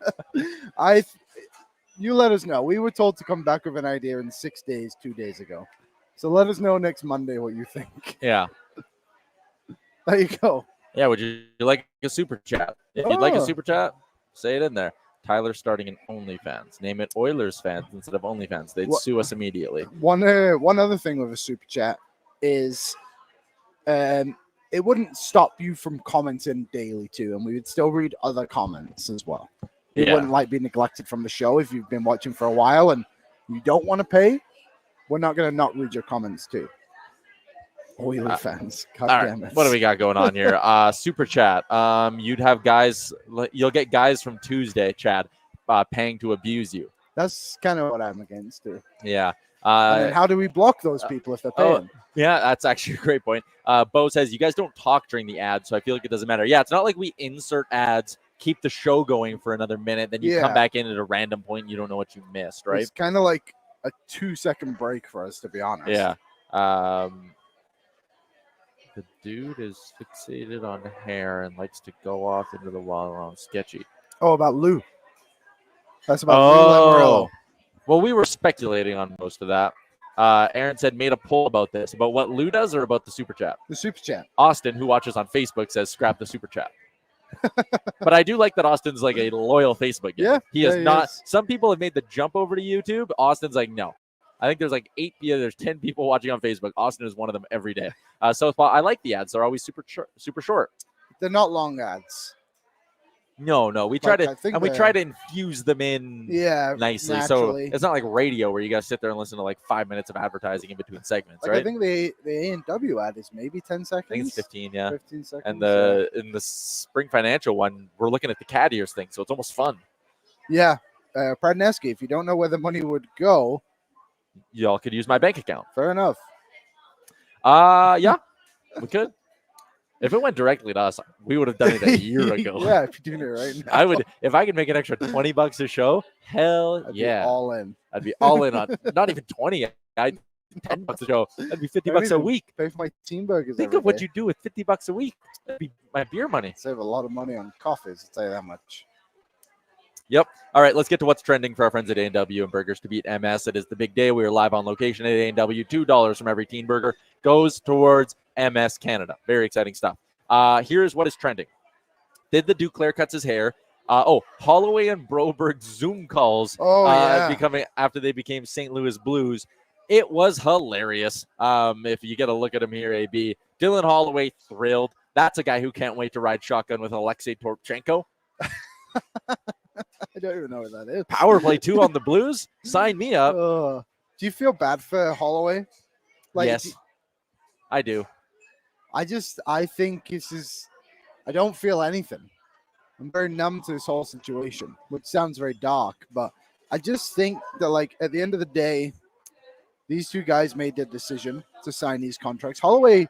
Speaker 3: You let us know. We were told to come back with an idea in 6 days, 2 days ago. So let us know next Monday what you think.
Speaker 2: Yeah.
Speaker 3: There you go.
Speaker 2: Yeah, would you like a super chat? If you'd like a super chat, say it in there. Tyler starting an OnlyFans. Name it Oilers fans instead of OnlyFans. They'd sue us immediately.
Speaker 3: One other thing with a super chat is it wouldn't stop you from commenting daily too, and we would still read other comments as well. He wouldn't like be neglected from the show. If you've been watching for a while and you don't want to pay, we're not going to not read your comments too. Oilers fans. God
Speaker 2: all
Speaker 3: damn
Speaker 2: right,
Speaker 3: it.
Speaker 2: what do we got going on here? Super chat. You'd have guys. You'll get guys from Tuesday, Chad, paying to abuse you.
Speaker 3: That's kind of what I'm against too.
Speaker 2: Yeah.
Speaker 3: And then how do we block those people if they're paying?
Speaker 2: Yeah, that's actually a great point. Bo says, you guys don't talk during the ads, so I feel like it doesn't matter. Yeah, it's not like we insert ads, keep the show going for another minute, then you come back in at a random point and you don't know what you missed, right?
Speaker 3: It's kind of like a 2-second break for us, to be honest.
Speaker 2: Yeah. The dude is fixated on hair and likes to go off into the wild on sketchy.
Speaker 3: Oh, about Lou. That's about Lou Lamoriello.
Speaker 2: Well, we were speculating on most of that. Aaron said, made a poll about this, about what Lou does or about the super chat?
Speaker 3: The super chat.
Speaker 2: Austin, who watches on Facebook, says, scrap the super chat. But I do like that Austin's like a loyal Facebook guy.
Speaker 3: Yeah.
Speaker 2: He is
Speaker 3: he
Speaker 2: not.
Speaker 3: is.
Speaker 2: Some people have made the jump over to YouTube. Austin's like, no. I think there's like 10 people watching on Facebook. Austin is one of them every day. So I like the ads. They're always super short.
Speaker 3: They're not long ads.
Speaker 2: No. We try
Speaker 3: Like,
Speaker 2: we try to infuse them in nicely.
Speaker 3: naturally.
Speaker 2: So it's not like radio where you got to sit there and listen to like 5 minutes of advertising in between segments,
Speaker 3: Like,
Speaker 2: right?
Speaker 3: I think the A&W ad is maybe 10 seconds.
Speaker 2: I think it's 15, yeah.
Speaker 3: 15 seconds.
Speaker 2: And in the Spring Financial one, we're looking at the cat ears thing, so it's almost fun.
Speaker 3: Yeah. Pradneski, if you don't know where the money would go,
Speaker 2: Y'all could use my bank account.
Speaker 3: fair enough.
Speaker 2: Yeah, we could. If it went directly to us, we would have done it a year ago.
Speaker 3: Yeah, if you're doing it right now.
Speaker 2: I would, if I could make an extra $20 a show. Hell
Speaker 3: I'd be
Speaker 2: yeah,
Speaker 3: all in.
Speaker 2: I'd be all in on. Not even 20. I'd $10 a show. That'd be $50 a week.
Speaker 3: Pay for my team burgers.
Speaker 2: Think of what you do with $50 a week. That'd be my beer money.
Speaker 3: Save a lot of money on coffees. I'll tell you that much.
Speaker 2: Yep. All right, let's get to what's trending for our friends at A&W and Burgers to Beat MS. It is the big day. We are live on location at A&W. $2 from every teen burger goes towards MS Canada. Very exciting stuff. Here's what is trending. Did the Duclair cuts his hair? Holloway and Broberg Zoom calls becoming after they became St. Louis Blues. It was hilarious. If you get a look at him here, AB. Dylan Holloway thrilled. That's a guy who can't wait to ride shotgun with Alexei Torchenko.
Speaker 3: I don't even know what that is.
Speaker 2: Power play 2 on the Blues. Sign me up.
Speaker 3: Do you feel bad for Holloway?
Speaker 2: Yes, I do.
Speaker 3: I think this is, I don't feel anything. I'm very numb to this whole situation, which sounds very dark, but I just think that, like, at the end of the day, these two guys made their decision to sign these contracts. Holloway,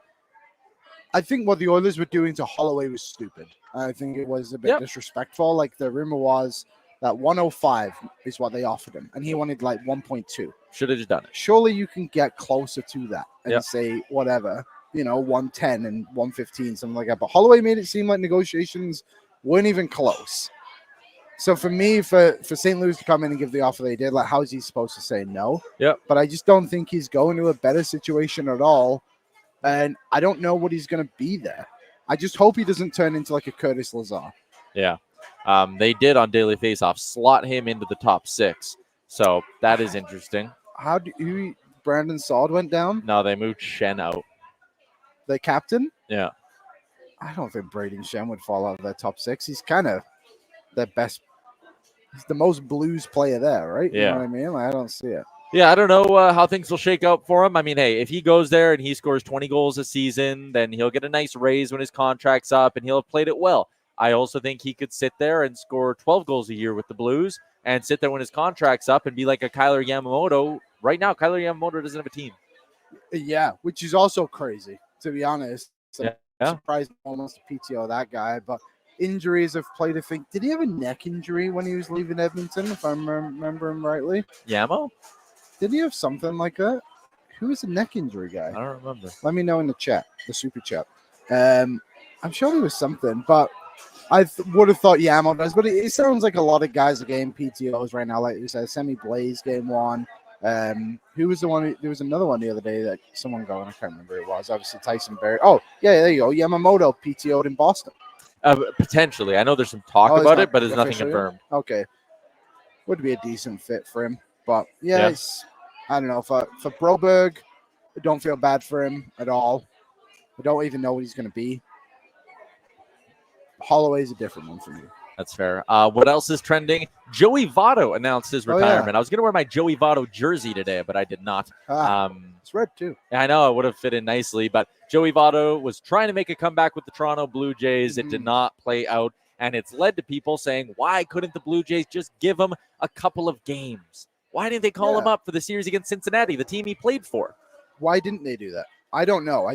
Speaker 3: I think what the Oilers were doing to Holloway was stupid. I think it was a bit disrespectful. Like, the rumor was that 105 is what they offered him, and he wanted like 1.2.
Speaker 2: Should have just done it.
Speaker 3: Surely you can get closer to that and say whatever, 110 and 115, something like that. But Holloway made it seem like negotiations weren't even close. So for me, for St. Louis to come in and give the offer they did, like, how is he supposed to say no?
Speaker 2: Yeah.
Speaker 3: But I just don't think he's going to a better situation at all. And I don't know what he's going to be there. I just hope he doesn't turn into like a Curtis Lazar.
Speaker 2: Yeah. They did on Daily Faceoff slot him into the top 6. So that is interesting.
Speaker 3: Brandon Saad went down?
Speaker 2: No, they moved Shen out.
Speaker 3: The captain?
Speaker 2: Yeah.
Speaker 3: I don't think Braden Shen would fall out of their top 6. He's kind of their best. He's the most Blues player there, right?
Speaker 2: Yeah.
Speaker 3: You know what I mean? Like, I don't see it.
Speaker 2: Yeah, I don't know how things will shake out for him. I mean, hey, if he goes there and he scores 20 goals a season, then he'll get a nice raise when his contract's up and he'll have played it well. I also think he could sit there and score 12 goals a year with the Blues and sit there when his contract's up and be like a Kyler Yamamoto. Right now, Kyler Yamamoto doesn't have a team.
Speaker 3: Yeah, which is also crazy, to be honest.
Speaker 2: Yeah.
Speaker 3: Surprised almost to PTO that guy, but injuries have played a thing. Did he have a neck injury when he was leaving Edmonton, if I remember him rightly?
Speaker 2: Yamo?
Speaker 3: Did he have something like that? Who was the neck injury guy?
Speaker 2: I don't remember.
Speaker 3: Let me know in the chat, the super chat. I'm sure there was something, but I would have thought Yamo does. But it sounds like a lot of guys are getting PTOs right now. Like you said, Semi Blaze game 1. Who was the one? There was another one the other day that someone going. I can't remember who it was. Obviously Tyson Barrie. Oh yeah, there you go. Yamamoto PTO'd in Boston.
Speaker 2: Potentially. I know there's some talk about it, but it's nothing confirmed.
Speaker 3: Okay. Would be a decent fit for him. But yeah. I don't know. For Broberg, I don't feel bad for him at all. I don't even know what he's going to be. Holloway's a different one for me.
Speaker 2: That's fair. What else is trending? Joey Votto announced his retirement. I was going to wear my Joey Votto jersey today, but I did not.
Speaker 3: It's red too.
Speaker 2: I know it would have fit in nicely, but Joey Votto was trying to make a comeback with the Toronto Blue Jays. It did not play out, and it's led to people saying, why couldn't the Blue Jays just give him a couple of games? Why didn't they call him up for the series against Cincinnati, the team he played for?
Speaker 3: Why didn't they do that? I don't know.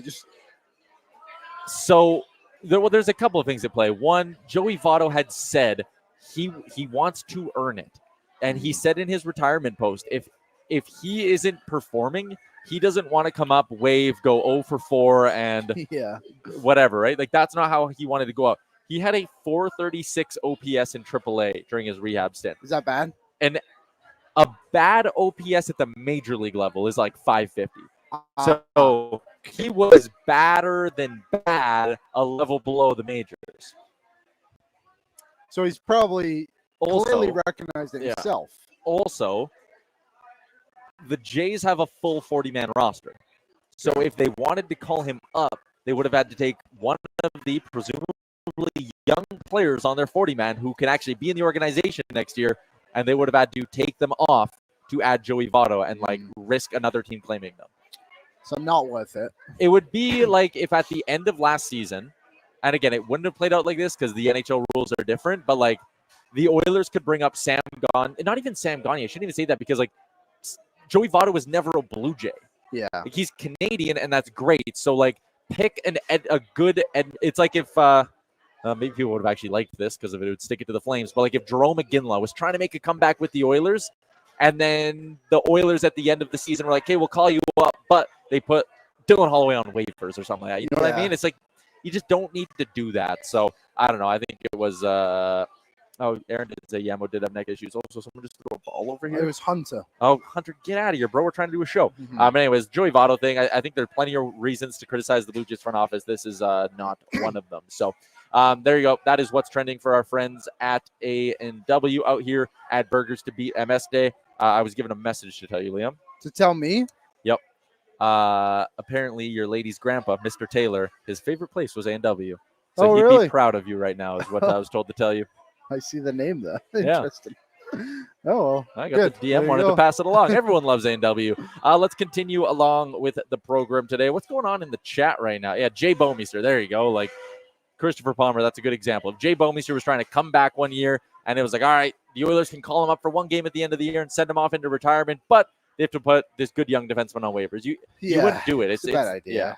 Speaker 2: There's a couple of things at play. One, Joey Votto had said he wants to earn it. And he said in his retirement post, if he isn't performing, he doesn't want to come up, wave, go 0 for 4 and whatever, right? Like, that's not how he wanted to go up. He had a 436 OPS in AAA during his rehab stint.
Speaker 3: Is that bad?
Speaker 2: And a bad OPS at the major league level is like 550. So he was badder than bad, a level below the majors.
Speaker 3: So he's probably clearly recognized it himself.
Speaker 2: Also, the Jays have a full 40-man roster. So if they wanted to call him up, they would have had to take one of the presumably young players on their 40-man who can actually be in the organization next year, and they would have had to take them off to add Joey Votto and risk another team claiming them.
Speaker 3: So not worth it.
Speaker 2: It would be like if at the end of last season, and again, it wouldn't have played out like this because the NHL rules are different, but like the Oilers could bring up Sam Gagne, not even Sam Gagne. I shouldn't even say that because like Joey Votto was never a Blue Jay.
Speaker 3: Yeah.
Speaker 2: Like, he's Canadian, and that's great. So like pick a good it's like if maybe people would have actually liked this because it would stick it to the Flames, but like if Jerome McGinley was trying to make a comeback with the Oilers, and then the Oilers at the end of the season were like, hey, we'll call you up, but they put Dylan Holloway on waivers or something like that. You know what I mean? It's like you just don't need to do that. So I don't know. I think it was Aaron did say Yamo did have neck issues. Also, someone just threw a ball over here.
Speaker 3: It was Hunter.
Speaker 2: Oh, Hunter, get out of here, bro. We're trying to do a show. But anyways, Joey Votto thing, I think there are plenty of reasons to criticize the Blue Jays front office. This is not one of them. So there you go. That is what's trending for our friends at A&W out here at Burgers to Beat MS Day. I was given a message to tell you, Liam.
Speaker 3: To tell me?
Speaker 2: Yep. Apparently, your lady's grandpa, Mr. Taylor, his favorite place was A&W. So he'd be proud of you right now is what I was told to tell you.
Speaker 3: I see the name there.
Speaker 2: Yeah.
Speaker 3: Interesting. Oh, well.
Speaker 2: I got the DM, wanted to pass it along. Everyone loves A&W. Let's continue along with the program today. What's going on in the chat right now? Yeah, Jay Bomeister. There you go. Like Christopher Palmer, that's a good example. If Jay Bomeister was trying to come back one year, and it was like, all right, the Oilers can call him up for one game at the end of the year and send him off into retirement, but they have to put this good young defenseman on waivers. You wouldn't do it. It's a bad idea.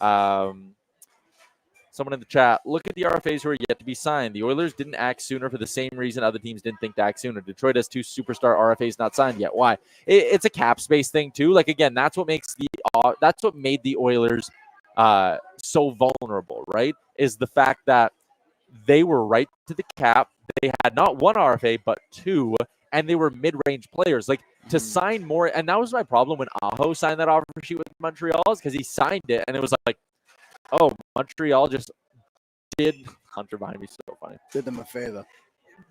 Speaker 2: Yeah. Someone in the chat, look at the RFAs who are yet to be signed. The Oilers didn't act sooner for the same reason other teams didn't think to act sooner. Detroit has 2 superstar RFAs not signed yet. Why? It's a cap space thing too. Like again, that's what made the Oilers so vulnerable, right? Is the fact that they were right to the cap. They had not 1 RFA but 2, and they were mid-range players. Like to sign more, and that was my problem when Aho signed that offer sheet with Montreal, is because he signed it, and it was like, oh, Montreal just did Hunter behind me. So funny.
Speaker 3: Did them a favor.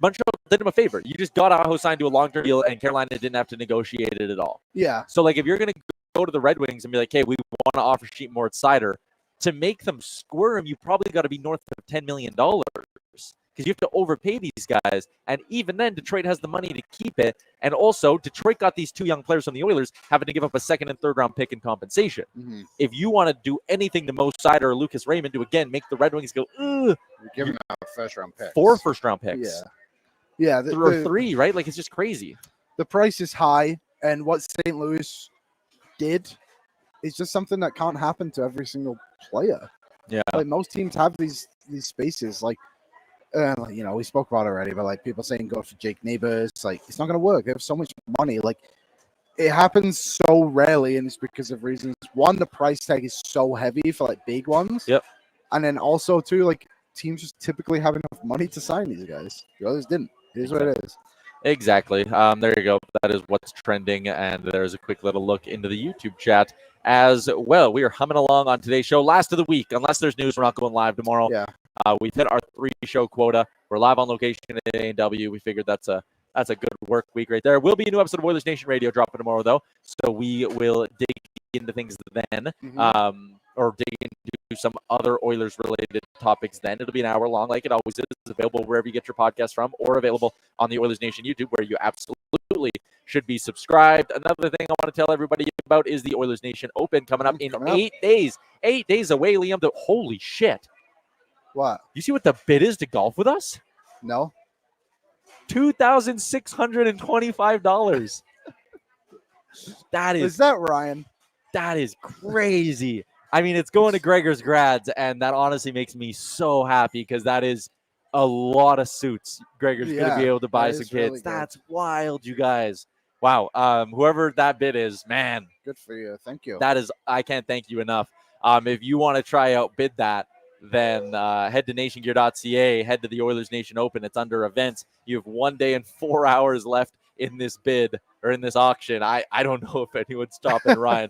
Speaker 2: Montreal did him a favor. You just got Aho signed to a long-term deal, and Carolina didn't have to negotiate it at all.
Speaker 3: Yeah.
Speaker 2: So, like, if you're going to go to the Red Wings and be like, hey, we want to offer sheet more Sider, to make them squirm, you probably got to be north of $10 million because you have to overpay these guys. And even then, Detroit has the money to keep it. And also, Detroit got these 2 young players from the Oilers having to give up a 2nd and 3rd round pick in compensation. If you want to do anything to Mo Sider or Lucas Raymond to, again, make the Red Wings go, ugh.
Speaker 7: You're giving out 1st-round picks.
Speaker 2: 4 first-round picks.
Speaker 3: Yeah.
Speaker 2: Or 3, right? Like, it's just crazy.
Speaker 3: The price is high, and what St. Louis did is just something that can't happen to every single player.
Speaker 2: Yeah.
Speaker 3: Like, most teams have these spaces, like, we spoke about it already, but like people saying go for Jake Neighbors, like it's not going to work. They have so much money. Like it happens so rarely, and it's because of reasons. One, the price tag is so heavy for like big ones.
Speaker 2: Yep.
Speaker 3: And then also too, like teams just typically have enough money to sign these guys. The others didn't. It is what it is.
Speaker 2: Exactly. There you go. That is what's trending, and there's a quick little look into the YouTube chat as well. We are humming along on today's show. Last of the week. Unless there's news, we're not going live tomorrow.
Speaker 3: Yeah.
Speaker 2: We've hit our 3-show quota. We're live on location at A&W. We figured that's a good work week right there. Will be a new episode of Oilersnation Radio dropping tomorrow, though, so we will dig into things then. or dig into some other Oilers-related topics then. It'll be an hour long, like it always is, available wherever you get your podcast from, or available on the Oilers Nation YouTube, where you absolutely should be subscribed. Another thing I want to tell everybody about is the Oilers Nation Open coming up in 8 days. 8 days away, Liam. Holy shit.
Speaker 3: What?
Speaker 2: You see what the bid is to golf with us?
Speaker 3: No.
Speaker 2: $2,625.
Speaker 3: Is that Ryan?
Speaker 2: That is crazy. I mean, it's going to Gregor's Grads, and that honestly makes me so happy because that is a lot of suits Gregor's going to be able to buy some kids. Really That's wild, you guys. Wow. Whoever that bid is, man.
Speaker 3: Good for you. Thank you.
Speaker 2: That is, I can't thank you enough. If you want to try out bid that, then head to nationgear.ca, head to the Oilers Nation Open. It's under events. You have 1 day and 4 hours left in this bid or in this auction. I don't know if anyone's stopping Ryan.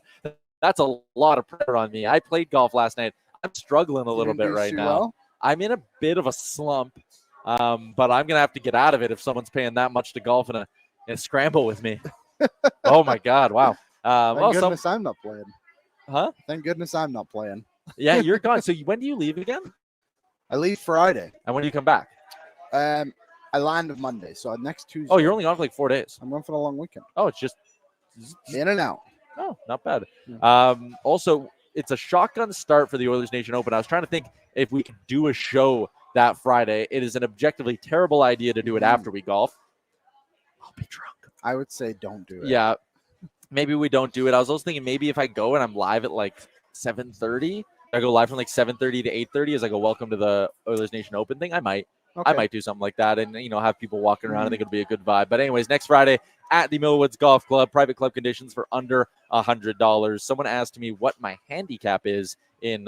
Speaker 2: That's a lot of pressure on me. I played golf last night. I'm struggling a little bit right now. Well? I'm in a bit of a slump, but I'm going to have to get out of it if someone's paying that much to golf in a scramble with me. Oh, my God. Wow.
Speaker 3: Thank goodness I'm not playing.
Speaker 2: Huh?
Speaker 3: Thank goodness I'm not playing.
Speaker 2: Yeah, you're gone. So when do you leave again?
Speaker 3: I leave Friday.
Speaker 2: And when do you come back?
Speaker 3: I land on Monday, so next Tuesday.
Speaker 2: Oh, you're only gone for like 4 days.
Speaker 3: I'm going for the long weekend.
Speaker 2: Oh, it's just
Speaker 3: in and out.
Speaker 2: Oh, not bad.
Speaker 3: Yeah.
Speaker 2: Also, it's a shotgun start for the Oilers Nation Open. I was trying to think if we could do a show that Friday. It is an objectively terrible idea to do it after we golf. I'll be drunk.
Speaker 3: I would say don't do it.
Speaker 2: Yeah, maybe we don't do it. I was also thinking maybe if I go and I'm live at like 7:30, I go live from like 7:30 to 8:30 as I go welcome to the Oilers Nation Open thing. I might do something like that and, have people walking around. I think it'll be a good vibe. But anyways, next Friday at the Millwoods Golf Club, private club conditions for under $100. Someone asked me what my handicap is in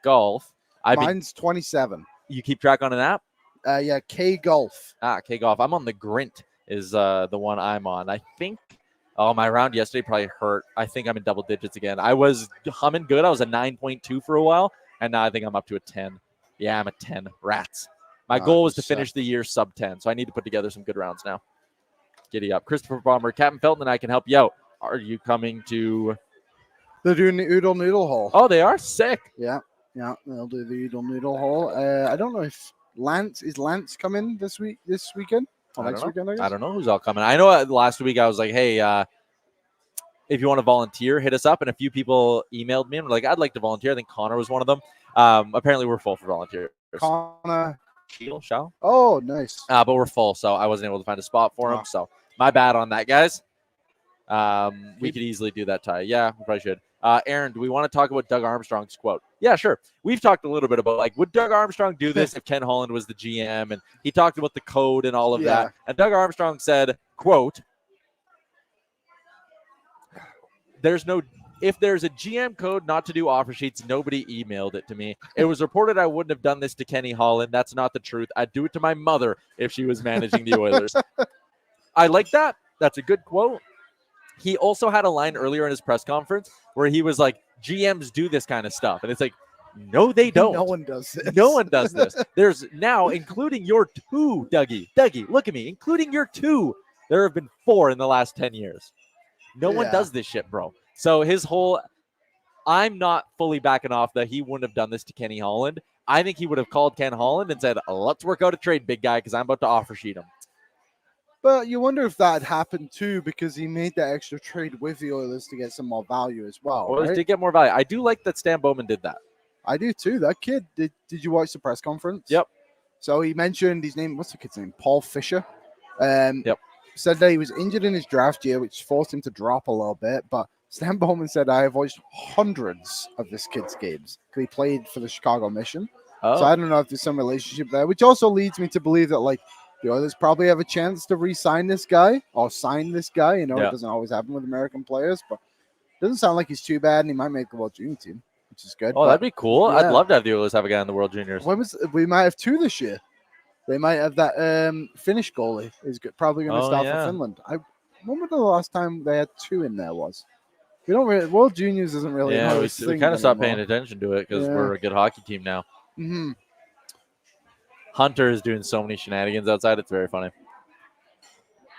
Speaker 2: golf.
Speaker 3: Mine's 27.
Speaker 2: You keep track on an app?
Speaker 3: Yeah, K Golf.
Speaker 2: K Golf. I'm on the Grint is the one I'm on. I think my round yesterday probably hurt. I think I'm in double digits again. I was humming good. I was a 9.2 for a while, and now I think I'm up to a 10. Yeah, I'm a 10. Rats. My goal was to finish the year sub 10, so I need to put together some good rounds now. Giddy up. Christopher Bomber, Captain Felton, and I can help you out. Are you coming to...
Speaker 3: They're doing the Oodle Noodle Hole.
Speaker 2: Oh, they are? Sick.
Speaker 3: Yeah, they'll do the Oodle Noodle Hole. I don't know if Lance coming this weekend? Next weekend, I guess?
Speaker 2: I don't know who's all coming. I know last week I was like, hey, if you want to volunteer, hit us up. And a few people emailed me and were like, I'd like to volunteer. I think Connor was one of them. Apparently we're full for volunteers.
Speaker 3: Connor.
Speaker 2: Shall?
Speaker 3: Oh, nice.
Speaker 2: But we're full, so I wasn't able to find a spot for him. So my bad on that, guys. We could easily do that, Ty. Yeah, we probably should. Aaron, do we want to talk about Doug Armstrong's quote? Yeah, sure. We've talked a little bit about, like, would Doug Armstrong do this if Ken Holland was the GM? And he talked about the code and all of that. And Doug Armstrong said, quote, if there's a GM code not to do offer sheets, nobody emailed it to me. It was reported I wouldn't have done this to Kenny Holland. That's not the truth. I'd do it to my mother if she was managing the Oilers. I like that. That's a good quote. He also had a line earlier in his press conference where he was like, GMs do this kind of stuff. And it's like, no, they don't.
Speaker 3: No one does this.
Speaker 2: No one does this. There's now, including your two, Dougie, look at me, including your two, there have been 4 in the last 10 years. No one does this shit, bro. So his whole, I'm not fully backing off that he wouldn't have done this to Kenny Holland. I think he would have called Ken Holland and said, let's work out a trade, big guy, because I'm about to offer sheet him.
Speaker 3: But you wonder if that had happened too, because he made that extra trade with the Oilers to get some more value as well.
Speaker 2: Oilers did get more value. I do like that Stan Bowman did that.
Speaker 3: I do too. That kid, did you watch the press conference?
Speaker 2: Yep.
Speaker 3: So he mentioned his name, what's the kid's name? Paul Fisher.
Speaker 2: Yep.
Speaker 3: Said that he was injured in his draft year, which forced him to drop a little bit. But Stan Bowman said, I have watched hundreds of this kid's games because he played for the Chicago Mission.
Speaker 2: Oh.
Speaker 3: So I don't know if there's some relationship there, which also leads me to believe that, like, the Oilers probably have a chance to re-sign this guy or sign this guy. You know, It doesn't always happen with American players, but it doesn't sound like he's too bad, and he might make the World Junior team, which is good.
Speaker 2: Oh, that'd be cool. Yeah. I'd love to have the Oilers have a guy in the World Juniors.
Speaker 3: We might have 2 this year. They might have that Finnish goalie is probably going to start for Finland. When was the last time they had 2 in there was? We don't really, World Juniors isn't really.
Speaker 2: Yeah, we kind of stopped paying attention to it because we're a good hockey team now.
Speaker 3: Mm-hmm.
Speaker 2: Hunter is doing so many shenanigans outside. It's very funny.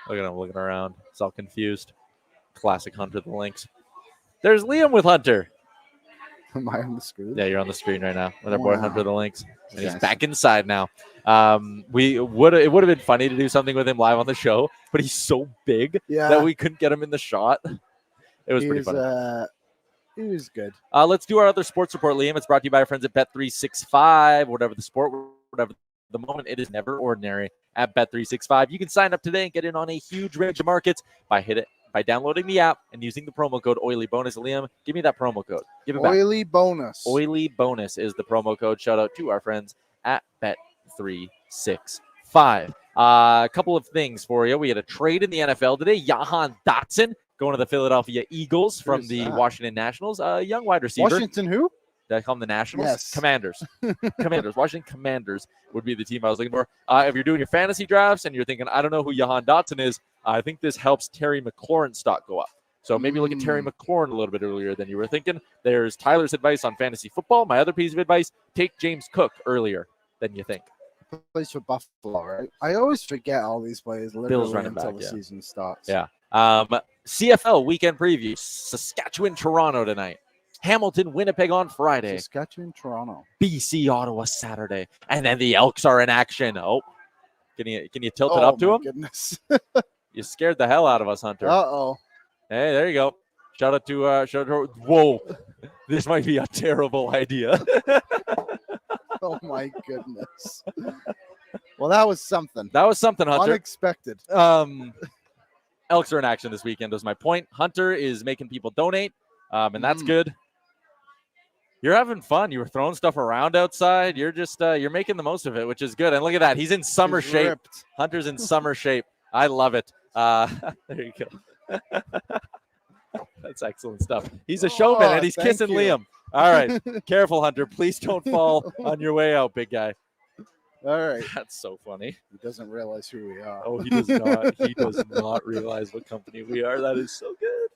Speaker 2: Look at him looking around. He's all confused. Classic Hunter the Lynx. There's Liam with Hunter.
Speaker 3: Am I on the screen?
Speaker 2: Yeah, you're on the screen right now with our boy
Speaker 3: Wow.
Speaker 2: Hunter the Lynx. And he's
Speaker 3: Yes.
Speaker 2: back inside now. It would have been funny to do something with him live on the show, but he's so big that we couldn't get him in the shot. It was pretty funny.
Speaker 3: He was good.
Speaker 2: Let's do our other sports report, Liam. It's brought to you by our friends at Bet365. Whatever the sport, whatever the moment, it is never ordinary at Bet365. You can sign up today and get in on a huge range of markets by downloading the app and using the promo code OilyBonus. Liam, give me that promo code. Give it back.
Speaker 3: Oily bonus.
Speaker 2: Oily Bonus is the promo code. Shout out to our friends at Bet365. A couple of things for you. We had a trade in the NFL today. Jahan Dotson going to the Philadelphia Eagles from the Washington Nationals. A young wide receiver.
Speaker 3: Washington who?
Speaker 2: Did I call them the Nationals?
Speaker 3: Yes.
Speaker 2: Commanders. Washington Commanders would be the team I was looking for. If you're doing your fantasy drafts and you're thinking, I don't know who Jahan Dotson is, I think this helps Terry McLaurin's stock go up. So maybe look at Terry McLaurin a little bit earlier than you were thinking. There's Tyler's advice on fantasy football. My other piece of advice, take James Cook earlier than you think.
Speaker 3: Plays for Buffalo, right? I always forget all these players literally
Speaker 2: running
Speaker 3: until
Speaker 2: back,
Speaker 3: the season starts.
Speaker 2: Yeah. CFL weekend preview. Saskatchewan, Toronto tonight. Hamilton, Winnipeg on Friday.
Speaker 3: Saskatchewan, Toronto.
Speaker 2: BC, Ottawa Saturday. And then the Elks are in action. Oh, can you tilt it up to them?
Speaker 3: Goodness.
Speaker 2: You scared the hell out of us, Hunter.
Speaker 3: Uh-oh.
Speaker 2: Hey, there you go. Shout out to whoa. This might be a terrible idea.
Speaker 3: Oh my goodness. Well, that was something.
Speaker 2: That was something, Hunter.
Speaker 3: Unexpected.
Speaker 2: Elks are in action this weekend was my point. Hunter is making people donate, and that's good. You're having fun. You were throwing stuff around outside. You're just you're making the most of it, which is good. And look at that. He's in summer shape.
Speaker 3: Ripped.
Speaker 2: Hunter's in summer shape. I love it. There you go. That's excellent stuff. He's a showman, and he's kissing Liam. All right. Careful, Hunter. Please don't fall on your way out, big guy.
Speaker 3: All right.
Speaker 2: That's so funny.
Speaker 3: He doesn't realize who we are.
Speaker 2: Oh, he does not. He does not realize what company we are. That is so good.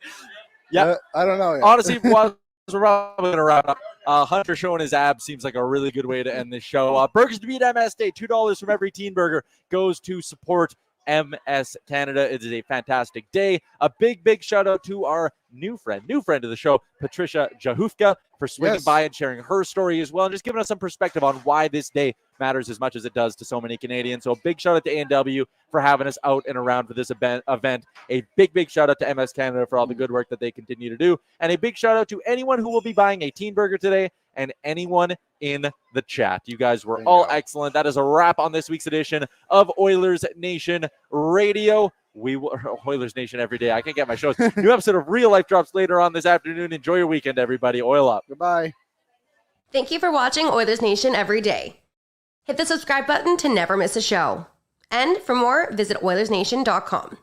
Speaker 2: Yeah.
Speaker 3: I don't know yet.
Speaker 2: Honestly, we're probably going to wrap up. Hunter showing his abs seems like a really good way to end this show. Burgers to Beat MS Day. $2 from every teen burger goes to support MS Canada. It is a fantastic day. A big shout out to our new friend of the show, Patricia Jahova, for swinging by and sharing her story as well, and just giving us some perspective on why this day matters as much as it does to so many Canadians. So a big shout out to A&W for having us out and around for this event. A big shout out to MS Canada for all the good work that they continue to do, and a big shout out to anyone who will be buying a teen burger today and anyone in the chat. You guys were all excellent. That is a wrap on this week's edition of Oilers Nation Radio. Oilers Nation every day. I can't get my shows. New episode of Real Life drops later on this afternoon. Enjoy your weekend, everybody. Oil up.
Speaker 3: Goodbye.
Speaker 1: Thank you for watching Oilers Nation Every Day. Hit the subscribe button to never miss a show. And for more, visit OilersNation.com.